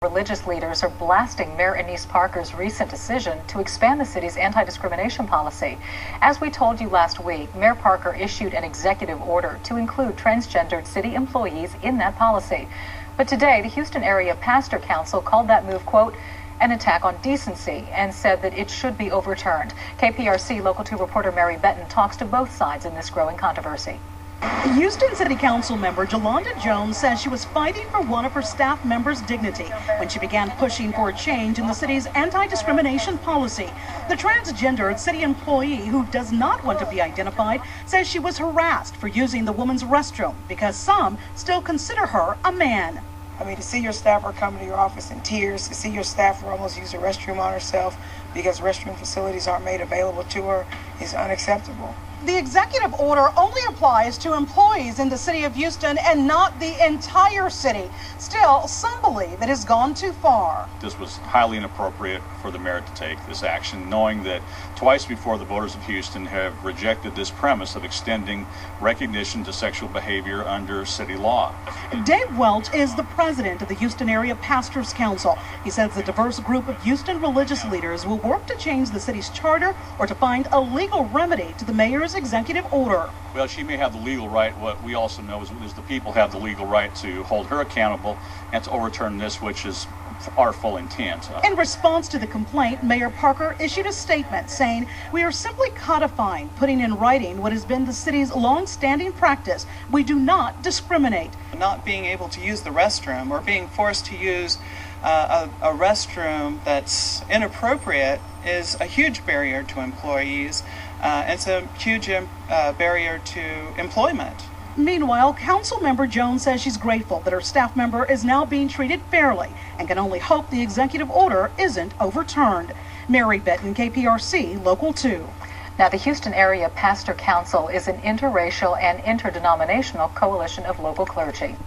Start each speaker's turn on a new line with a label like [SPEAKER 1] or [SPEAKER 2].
[SPEAKER 1] Religious leaders are blasting Mayor Anise Parker's recent decision to expand the city's anti-discrimination policy. As we told you last week, Mayor Parker issued an executive order to include transgendered city employees in that policy. But today, the Houston Area Pastor Council called that move, quote, an attack on decency, and said that it should be overturned. KPRC Local 2 reporter Mary Benton talks to both sides in this growing controversy.
[SPEAKER 2] Houston City Council member Jones says she was fighting for one of her staff members' dignity when she began pushing for a change in the city's anti-discrimination policy. The transgendered city employee, who does not want to be identified, says she was harassed for using the woman's restroom because some still consider her a man.
[SPEAKER 3] I mean, to see your staffer come to your office in tears, to see your staffer almost use a restroom on herself because restroom facilities aren't made available to her is unacceptable.
[SPEAKER 2] The executive order only applies to employees in the city of Houston and not the entire city. Still, some believe it has gone too far.
[SPEAKER 4] This was highly inappropriate for the mayor to take this action, knowing that twice before the voters of Houston have rejected this premise of extending recognition to sexual behavior under city law.
[SPEAKER 2] Dave Welch is the president of the Houston Area Pastors Council. He says the diverse group of Houston religious leaders will work to change the city's charter or to find a legal remedy to the mayor's executive order.
[SPEAKER 4] Well, she may have the legal right. What we also know is the people have the legal right to hold her accountable and to overturn this, which is our full intent.
[SPEAKER 2] In response to the complaint, Mayor Parker issued a statement saying, "We are simply codifying, putting in writing what has been the city's long-standing practice. We do not discriminate."
[SPEAKER 5] Not being able to use the restroom or being forced to use a restroom that's inappropriate is a huge barrier to employees. It's a huge barrier to employment.
[SPEAKER 2] Meanwhile, Councilmember Jones says she's grateful that her staff member is now being treated fairly and can only hope the executive order isn't overturned. Mary Benton, KPRC Local 2.
[SPEAKER 1] Now, the Houston Area Pastor Council is an interracial and interdenominational coalition of local clergy.